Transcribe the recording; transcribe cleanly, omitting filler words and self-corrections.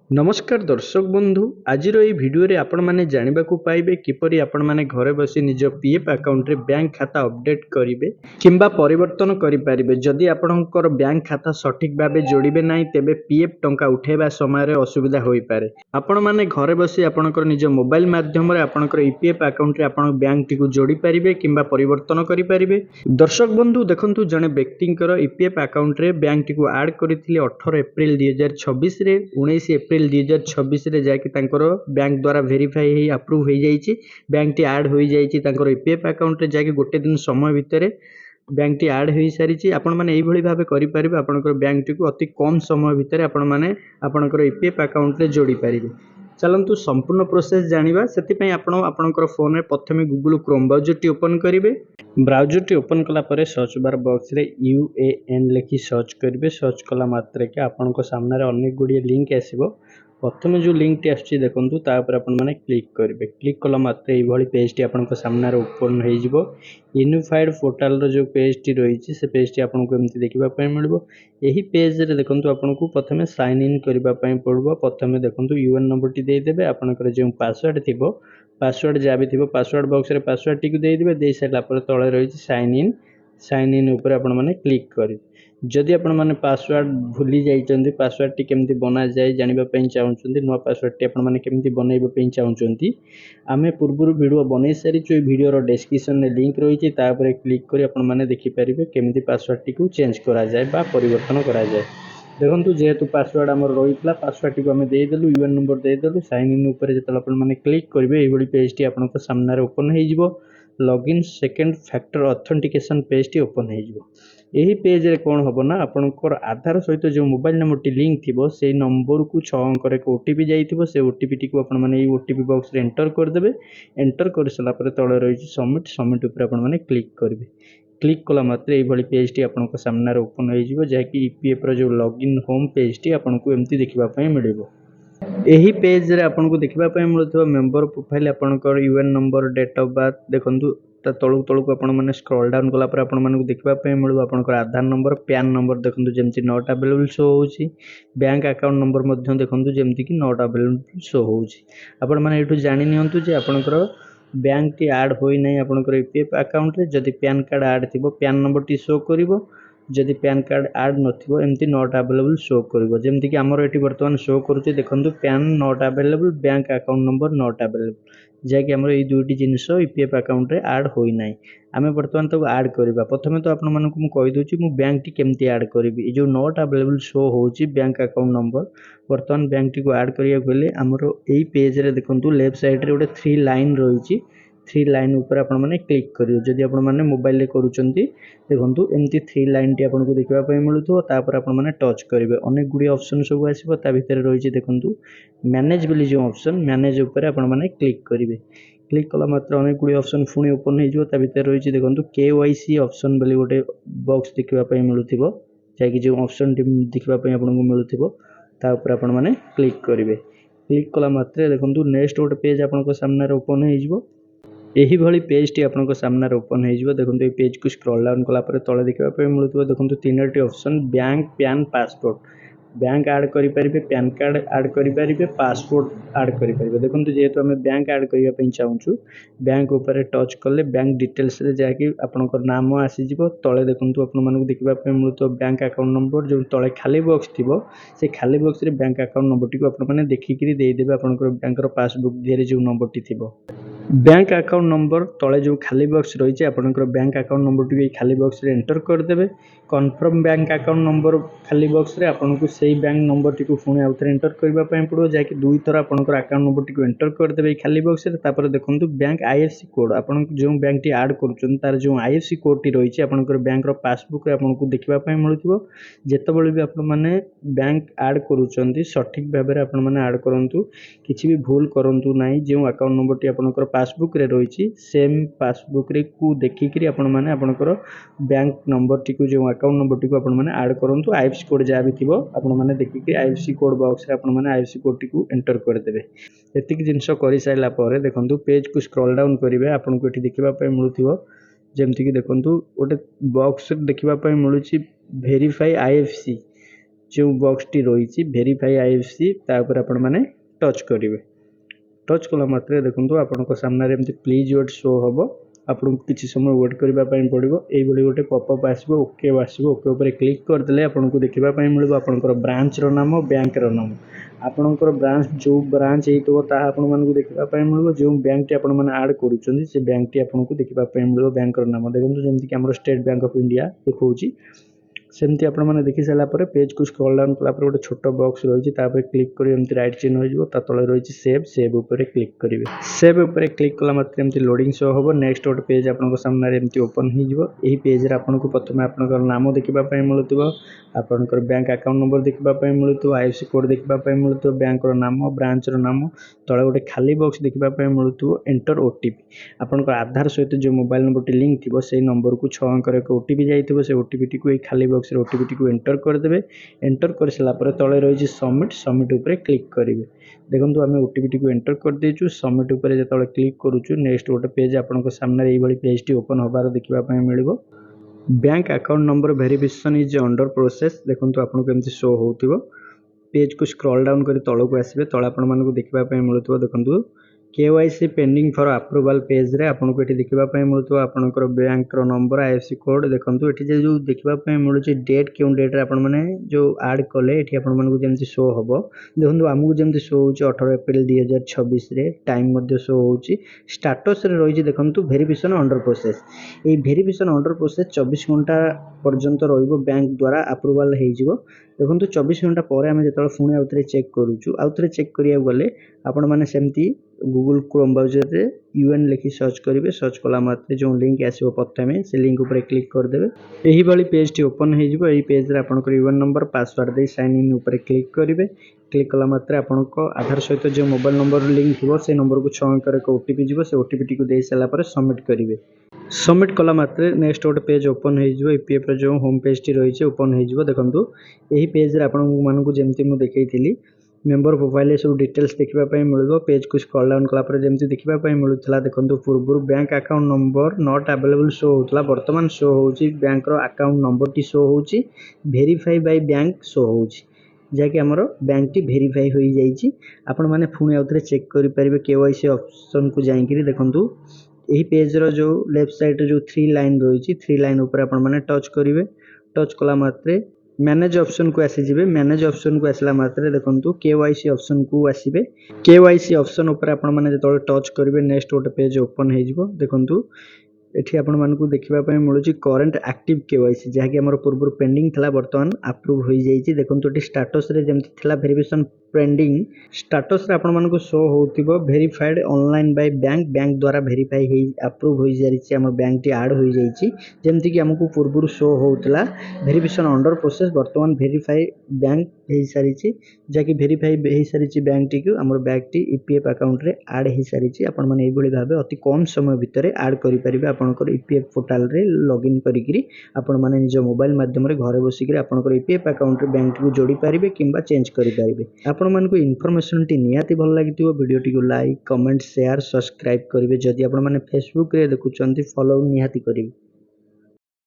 नमस्कार दर्शक बंधु आज भिडियो रे आपण माने जानिबा को पाइबे किपरि आपण माने घरे बसी निज पीएफ अकाउंट रे बैंक खाता अपडेट करिवे किंबा परिवर्तन करि परिबे। जदि आपणकर बैंक खाता सठिक भाबे जोड़िबे नाही तेबे पीएफ टंका उठेबा समय रे असुविधा होई पारे। आपण माने घरे बसी आपणकर निज मोबाइल माध्यम रे आपणकर ईपीएफ अकाउंट रे आपण बैंक टी को जोड़ी परिबे किंबा परिवर्तन करि परिबे। दर्शक बंधु देखंतु जने व्यक्तिंकर ईपीएफ अकाउंट रे बैंक टी को ऐड करिथिले 18 एप्रिल 2026 रे 19 एप्रिल 2026 रे जाकि तांकर बैंक द्वारा वेरीफाई हे अप्रूव हो जाइछि। बैंक टी ऐड हो जाइछि तांकर ईपीएफ अकाउंट रे जाकि गोटे दिन समय भितर बैंक टी ऐड हो सारी। आपण माने एई भली भाबे करि परिबे आपनकर बैंक टी को अति कम समय भितर आपण माने आपनकर ईपीएफ अकाउंट रे जोड़ी परिबे। चलंतु संपूर्ण प्रोसेस जानिबा। सेति पई आपण आपनकर फोन रे प्रथमे Google Chrome browser T open करिवे। ब्राउजर टी ओपन कला परे सर्च बार बॉक्स रे यूएएन लिखि सर्च करिवे। सर्च कला मात्रे के आपनको सामने रे अनेक गुडी लिंक आसीबो। प्रथमे जो लिंक टी आछि देखंतु ता ऊपर आपण माने क्लिक करिवे। क्लिक कला मात्रे एई भली पेज टी आपनको सामने रे ओपन होई जिवो। यूनिफाइड पोर्टल रो जो पेज टी रहिछि से पेज टी आपनको एमति देखिबा पय मिलबो। एही पेज रे देखंतु आपनको प्रथमे साइन इन करिबा पय पड़बो। प्रथमे देखंतु यूएन नंबर टी देइ देबे। आपनकर जे पासवर्ड थिबो पासवर्ड जा भी थिबो पासवर्ड बॉक्स रे पासवर्ड टी को देइ देबे। देइ साइला पर तळे रहिछि साइन इन ऊपर आपण माने क्लिक करि। जदि आपण माने पासवर्ड भूली जाइचंदी पासवर्ड टी केमति बना जाय जानिबा पय चाहुचंदी नुवा पासवर्ड टी आपण माने केमति बनैबा पय चाहुचंदी आमे पूर्वरु वीडियो बनै सारी छु। वीडियो रो डिस्क्रिप्शन में लिंक रहिछि ता ऊपर क्लिक करि आपण माने देखि परिबे केमति पासवर्ड टी को चेंज करा जाय बा परिवर्तन करा जाय। देखंतु जेहेतु पासवर्ड हमर रहितला पासवर्ड टी को हमें देइ देलु यूएन नंबर देइ देलु साइन इन ऊपर जेतला आपण माने क्लिक करिवे एई भली पेज टी आपनको सामने रे ओपन होई जिवो। Login second factor authentication page टी ओपन होई जिवो। एही पेज रे कोन हबो ना आपनकर आधार सहित जो मोबाइल नंबर टी लिंक थिबो सेई नंबर को 6 अंक रे ओटीपी जाइथिबो। से ओटीपी टी को आपण माने एई ओटीपी बॉक्स रे एंटर कर देबे। एंटर कर सला परे तळे रहिछि सबमिट सबमिट ऊपर आपण माने क्लिक करिवे। क्लिक कला मात्रे एई भली पेज टी आपनको सामने रे ओपन होई जिवो जाकि ईपीएफ रो जो लॉगिन होम पेज टी आपनको एमति देखिबा पय मिलिबो। एही पेज रे आपनको देखिबा पय मिलुथबो मेंबर प्रोफाइल आपनकर UAN number date of birth देखंतु ता तळु तळु को आपण माने स्क्रॉल डाउन कला पर आपण माने देखिबा पय मिलबो आपनकर आधार नंबर पैन नंबर देखंतु जेमति नॉट अवेलेबल शो होउची। बैंक अकाउंट नंबर मध्य देखंतु जेमति कि नॉट अवेलेबल शो होउची। आपण माने एठु जानि नियंतु जे आपनकर बैंक टी ऐड होई नै आपनकर ईपीएफ अकाउंट रे। जदि पैन कार्ड ऐड थिबो पैन नंबर टी शो करिवो। जदि पैन कार्ड ऐड नथिबो एमति नॉट अवेलेबल शो करिवो। जेमति कि हमर एठी वर्तमान शो करूची देखंतु PAN not available bank account number not available जाकि हमर एई दुइटी जिंस ईपीएफ अकाउंट रे ऐड होई नै। आमे वर्तमान तो ऐड करिबा। प्रथमे तो आपण मानकु मु कहि दोची मु बैंक टी केमति ऐड करिवि। ए जो नॉट अवेलेबल शो होउची बैंक अकाउंट नंबर वर्तमान बैंक टी को ऐड करिया गेले हमर एई पेज रे देखंतु लेफ्ट साइड रे गोटे 3 लाइन रहिची। 3 लाइन ऊपर आपण माने क्लिक करियो। जदि आपण माने मोबाइल रे करूचंती देखंतु एमती 3 लाइन टी आपनको देखिबा पय मिलुथो। तापर आपण माने टच करिवे अनेक गुडी ऑप्शन सब आसीबो। ता भितर रहिची देखंतु मैनेज बोली जो ऑप्शन मैनेज ऊपर आपण माने क्लिक करिवे। क्लिक कला मात्र अनेक गुडी ऑप्शन फुणी ओपन हे जिवो। ता भितर रहिची देखंतु केवाईसी ऑप्शन बोली गोटे बॉक्स देखिबा पय मिलुथिबो जाकि जो ऑप्शन टी देखिबा पय आपनको मिलुथिबो ता ऊपर आपण माने क्लिक करिवे। क्लिक कला मात्र देखंतु नेक्स्ट गोटे पेज आपनको सामने रे ओपन हे जिवो। एही भली पेज टी आपनको सामने रे ओपन हे जिवो। देखंतु ए पेज को स्क्रॉल डाउन कला पर तळे देखिबा पय मिलुथिबो देखंतु तीनटी option bank PAN passport. Bank add करि परिबे पैन कार्ड ऐड करि परिबे पासपोर्ट ऐड करि परिबे। देखंतु जेहेतु हमें बैंक ऐड करिया पय चाहूछु बैंक ऊपर टच करले बैंक डिटेल्स रे जाकि आपनकर नाम आसी जिवो। तळे देखंतु आपन मानको देखिबा पय मिलुथो बैंक अकाउंट नंबर जो तळे खाली बॉक्स थिबो से खाली बॉक्स रे बैंक अकाउंट नंबर टी को आपन माने देखि करी देइ देबे। आपनकर बैंक रो पासबुक दिरे जो नंबर टी थिबो बैंक अकाउंट नंबर तले जो खाली बॉक्स रही आपनकर बैंक अकाउंट नंबर टी खाली बॉक्स रे एंटर कर देबे। कन्फर्म बैंक अकाउंट नंबर खाली बॉक्स रे आपनको सेही बैंक नंबर टी को पुणी आउथरे एंटर करबा पय पड़ो जाकि दुई थर आपनकर अकाउंट नंबर टी को एंटर कर देबे खाली बॉक्स रे। तापर देखंतु बैंक आईएफएससी कोड आपन जो बैंक टी ऐड करूछन तार जो आईएफएससी कोड टी रही आपनकर बैंक रो पासबुक रे आपनको देखिबा पय मिलुथिबो। जेतेबेले भी आपन माने बैंक ऐड करूछंती सठिक भाबे रे आपन माने ऐड करंतु किछि भी भूल करंतु नाही। जो अकाउंट नंबर टी आपनकर पासबुक रे रही सेम पासबुक रे को देखिकरी आपण माने आपनकर बैंक नंबर टी को जो अकाउंट नंबर टी को आपण माने ऐड करंतु। आईएफएससी कोड जा भी थिबो आपण माने देखिकरी आईएफएससी कोड बॉक्स रे आपण माने आईएफएससी कोड टी को एंटर कर देबे। एतिक जिंस करि साइला परे देखंतु पेज को स्क्रॉल डाउन करिवे आपनको एठी देखिबा पय मिलुथिबो। जेमति कि देखंतु गोटे बॉक्स देखिबा पय मिलुची वेरीफाई आईएफएससी जो बॉक्स टी रही भेरीफाई आईएफएससी तापर आपण माने टच करेंगे। टच कला मात्रे देखो आपण सामने एमती प्लीज वेट शो हम आपको किसी समय वेट करने पड़ो। ये गोटे पॉपअप आसो ओके आसो ओके उपर क्लिक करदे आपको देखापी मिले आपंकर ब्रांच नाम बैंक नाम आपंकर ब्रांच जो ब्रांच होता आपको देखापी मिले जो बैंक टी आप आड कर बैंक टी आपको देखापी मिले बैंक नाम देखो जमीक आम स्टेट बैंक ऑफ इंडिया देखा सेमती आपने देखी सारापर पेज को स्क्रॉल डाउन कला गोटे छोट बॉक्स रही क्लिक कर राइट चिन्ह हो तले रही सेव सेव उपर क्लिक करेंगे। सेव उपर क्लिक कला मात्र एमती लोडिंग शो हम नेक्स्ट गोटे पेज आपको सामने एमती ओपन हो पेज आपको प्रथम आपंकर नाम देखापी मिलूँ आपंकर बैंक अकाउंट नंबर देखापी मिलूँ आईएफएससी कोड देखापी मिलूँ बैंक नाम ब्रांच नाम तले गोटे खाली बॉक्स देखापी मिलूँ एंटर ओटीपी आपंकर आधार सहित जो मोबाइल नंबर टी लिंक थी से नंबर को 6 अंकर एक ओटीपी जाइए से ओटीपी टी को खाली बॉक्स ओटीपी टी को एंटर करदे एंटर कर सारापर तले रही सबमिट सबमिट उपर क्लिक करेंगे। देखो आम ओटीपी टी को एंटर कर देचु सबमिट उपर जो क्लिक करुचु नेक्स्ट गोटे पेज आपंक सामने ये पेज टी ओपन होबार देखापी मिले bank account number verification is under process देखो आपको केमती शो हो पेज को स्क्रॉल डाउन कर तौक आसवे तले आपको देखापी मिलूँ देखो KYC pending for approval page रे आपको ये देखापी मिलूँ आपंकर बैंक नंबर आईएफएससी कोड देखो ये जो देखापी मिलूँ डेट क्यों डेट आपने जो आड कले ये आपको शो हम देखो आमको जमी शो हो 18 एप्रिल 2026 टाइम शो हो स्टाटस रही देखो वेरिफिकेशन अंडर प्रोसेस ये वेरिफिकेशन अंडर प्रोसेस 24 घंटा पर्यंत रही बैंक द्वारा अप्रूवल हो देखो 24 घंटा पर आम जो पुणी आउ थे चेक करुचु आउ थे चेक करा गले आपण मैंने सेमती गूगल क्रोम ब्राउजर रे यूएन लिखी सर्च करेंगे सर्च कला मात्र जो लिंक आसो प्रथम से लिंक उपर क्लिक करदे यही भाई पेज टी ओपन हो पेज रे आपंकर यूएन नंबर पासवर्ड दे साइन इन उपर क्लिक करेंगे क्लिक कला मात्र आपंक आधार सहित जो मोबाइल नंबर लिंक थी से नंबर को 6 अंकर एक ओटीपी जीव से ओटीपी टी को दे सारापर सबमिट करेंगे। सबमिट कला मात्र नेक्स्ट गोटे पेज ओपन हो ईपीएफ जो होम पेज टी रही है ओपन हो देखो यही पेज रे आपण मानक जमी मुझे देखी मेंबर प्रोफाइल सब डिटेल्स देखापी मिले पेज को स्क्रॉल डाउन कलापर जमी देखापी मिलूला देखो पूर्व bank account number not available show होता बर्तमान शो हो बैंक अकाउंट नंबर टी शो हो वेरीफाई बाय बैंक शो हो जहाँकि आमर बैंक टी वेरीफाई हो जाइए आपण मैंने पुणी आउ थे चेक करेंगे केवाईसी ऑप्शन को जाइए देखो यही पेज रो जो लेफ्ट साइड जो 3 लाइन रही 3 लाइन उपर आपण माने टच करेंगे टच कला मात्रे मैनेज ऑप्शन को आसीजे मैनेज ऑप्शन को आसला मात्रे देखो केवाईसी ऑप्शन को आसीबे केवाईसी ऑप्शन उपर आपण माने जो टच करेंगे नेक्स्ट गोटे पेज ओपन हो देखो एठी आपण मानकु देखापी मिलूँ करेन्ट एक्टिव केवाईसी जहाँकि आम पूर्व पेंडिंग था बर्तमान अप्रूव हो जाइए देखो ये स्टाटस रे जमी था वेरिफिकेशन पेंडिंग स्टाटस रे आपण मानकु शो हो verified online by bank bank द्वारा वेरीफाई हो अप्रूव हो जाइए आम बैंक टी आड हो जाइए जमीक आमको पूर्व शो होता वेरिफिकेशन अंडर प्रोसेस बर्तमान वेरीफाई बैंक हो सारी जहाँकि वेरीफाई हो सारी बैंक टी को आम बैंक टी ईपीएफ अकाउंट रे आड हो सारी आपण मैंने भाव अति कम समय भितर आड करेंगे आपंकर ईपीएफ पोर्टाल रे लॉगिन करी आपण माने निज मोबाइल माध्यम रे घरे बसिक आपंकर ईपीएफ अकाउंट रे बैंक को जोड़ी पारिबे किंबा चेंज करि पारिबे। आपण मानकु इन्फॉर्मेशन टी निहाती भल लागिथिबो वीडियो टी को लाइक कमेंट शेयर सब्सक्राइब करिवे जदि आपण माने फेसबुक रे देखुचंती फॉलो निहाती करिवे।